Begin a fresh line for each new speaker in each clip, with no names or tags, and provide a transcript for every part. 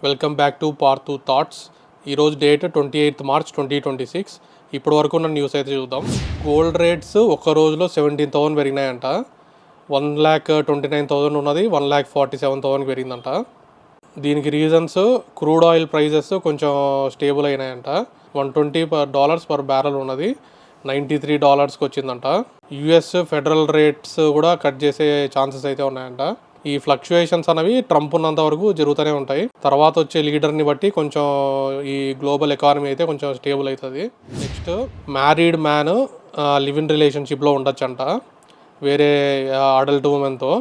Welcome back to part 2 thoughts. ఈరోజు date 28 March 2026. ఇప్పటి వరకు ఉన్న న్యూస్ అయితే చూద్దాం. గోల్డ్ రేట్స్ ఒక్క రోజులో 17,000 పెరిగినాయంట. 1,29,000 ఉన్నది 1,47,000 పెరిగిందంట. దీనికి రీజన్స్ క్రూడ్ ఆయిల్ ప్రైజెస్ కొంచెం స్టేబుల్ అయినాయంట. $120 పర్ బ్యారెల్ ఉన్నది $93కి వచ్చిందంట. యుఎస్ ఫెడరల్ రేట్స్ కూడా కట్ చేసే ఛాన్సెస్ అయితే ఉన్నాయంట. ఈ ఫ్లక్చుయేషన్స్ అనేవి ట్రంప్ ఉన్నంత వరకు జరుగుతూనే ఉంటాయి. తర్వాత వచ్చే లీడర్ని బట్టి కొంచెం ఈ గ్లోబల్ ఎకానమీ అయితే కొంచెం స్టేబుల్ అవుతుంది. Next, married man live in రిలేషన్షిప్లో ఉండొచ్చంట వేరే అడల్ట్ ఉమెన్తో.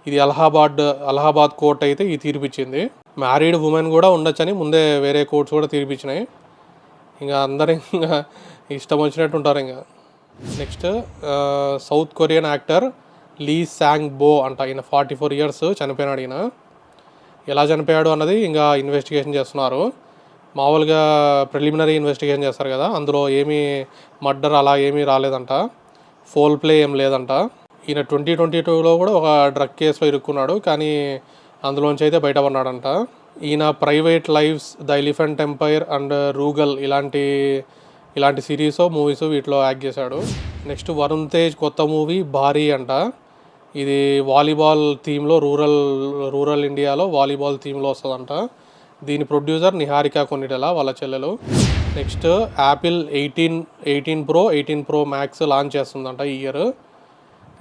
ఇది అలహాబాద్ కోర్ట్ అయితే ఈ తీర్పిచ్చింది. మ్యారీడ్ ఉమెన్ కూడా ఉండొచ్చని ముందే వేరే కోర్ట్స్ కూడా తీర్పిచ్చినాయి. ఇంకా అందరు ఇంకా ఇష్టం వచ్చినట్టు ఉంటారు. ఇంకా నెక్స్ట్, సౌత్ కొరియన్ యాక్టర్ లీ శాంగ్ బో అంట. ఈయన 44 years చనిపోయినాడు. ఈయన ఎలా చనిపోయాడు అన్నది ఇంకా ఇన్వెస్టిగేషన్ చేస్తున్నారు. మామూలుగా ప్రిలిమినరీ ఇన్వెస్టిగేషన్ చేస్తారు కదా, అందులో ఏమీ మర్డర్ అలా ఏమీ రాలేదంట. ఫోల్ ప్లే ఏం లేదంట. ఈయన 2022లో కూడా ఒక డ్రగ్ కేసులో ఇరుక్కున్నాడు, కానీ అందులోంచి అయితే బయటపడినాడంట. ఈయన private lives, the elephant empire and Rugal ఇలాంటి సిరీస్ మూవీస్ వీటిలో యాక్ట్ చేశాడు. నెక్స్ట్, వరుణ్ తేజ్ కొత్త మూవీ భారీ అంట. ఇది వాలీబాల్ థీమ్లో రూరల్ ఇండియాలో వాలీబాల్ థీమ్లో వస్తుందంట. దీని ప్రొడ్యూసర్ నిహారిక కొన్నిటెల, వాళ్ళ చెల్లెలు. Next, Apple 18 Pro 18 Pro Max launch చేస్తుందంట ఈ ఇయర్.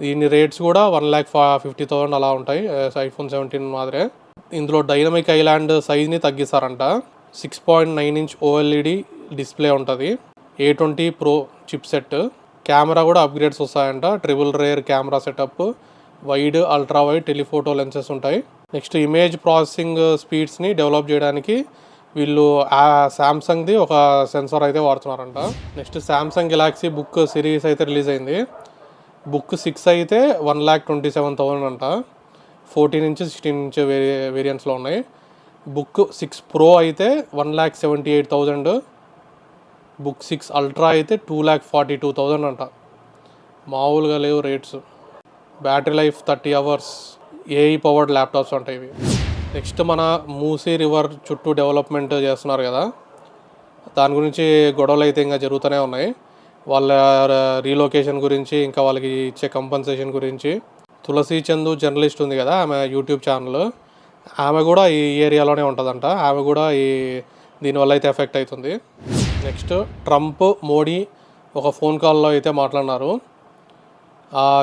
దీని రేట్స్ కూడా 1,50,000 అలా ఉంటాయి, iPhone 17 మాదిరే. ఇందులో డైనమిక్ ఐలాండ్ సైజ్ని తగ్గిస్తారంట. 6.9 inch OLED డిస్ప్లే ఉంటుంది. A20 Pro chipset. Camera కూడా అప్గ్రేడ్స్ వస్తాయంట. Triple rear camera setup, wide, ultra wide, telephoto lenses ఉంటాయి. నెక్స్ట్, ఇమేజ్ ప్రాసెసింగ్ స్పీడ్స్ని డెవలప్ చేయడానికి వీళ్ళు శాంసంగ్ది ఒక సెన్సార్ అయితే వాడుతున్నారంట. Next, Samsung Galaxy Book series అయితే రిలీజ్ అయింది. బుక్ 6 అయితే 1,27,000 అంట. 14 inch 16 inch వేరియంట్స్లో ఉన్నాయి. బుక్ 6 Pro అయితే 1,78,000. బుక్ 6 అల్ట్రా అయితే 2,42,000 అంట. మామూలుగా లేవు rates. Battery life 30 hours. AI powered laptops ఉంటాయి ఇవి. నెక్స్ట్, మన మూసీ రివర్ చుట్టూ డెవలప్మెంట్ చేస్తున్నారు కదా, దాని గురించి గొడవలు అయితే ఇంకా జరుగుతూనే ఉన్నాయి. వాళ్ళ రీలొకేషన్ గురించి, ఇంకా వాళ్ళకి ఇచ్చే కంపన్సేషన్ గురించి. తులసి చందు జర్నలిస్ట్ ఉంది కదా, ఆమె యూట్యూబ్ ఛానల్, ఆమె కూడా ఈ ఏరియాలోనే ఉంటుందంట. ఆమె కూడా దీనివల్ల అయితే ఎఫెక్ట్ అవుతుంది. నెక్స్ట్, ట్రంప్ మోడీ ఒక ఫోన్ కాల్లో అయితే మాట్లాడినారు.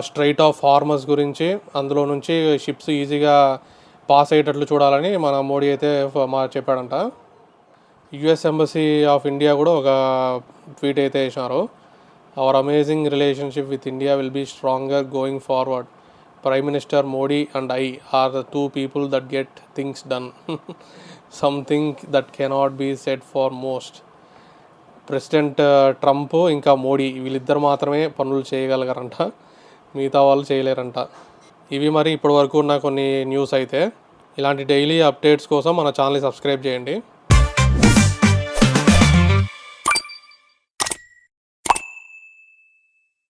స్ట్రైట్ ఆఫ్ హార్మస్ గురించి, అందులో నుంచి షిప్స్ ఈజీగా పాస్ అయ్యేటట్లు చూడాలని మన మోడీ అయితే చెప్పాడంట. యుఎస్ ఎంబసీ ఆఫ్ ఇండియా కూడా ఒక ట్వీట్ అయితే వేసినారు. Our amazing relationship with India will be stronger going forward. Prime minister Modi and I are the 2 people that get things done. Something that cannot be said for most. President Trump ఇంకా మోడీ వీళ్ళిద్దరు మాత్రమే పనులు చేయగలగారంట, మిగతా వాళ్ళు చేయలేరంట. ఇవి మరి ఇప్పటి వరకు ఉన్న కొన్ని న్యూస్ అయితే. ఇలాంటి డైలీ అప్డేట్స్ కోసం మన ఛానల్ని సబ్స్క్రైబ్ చేయండి.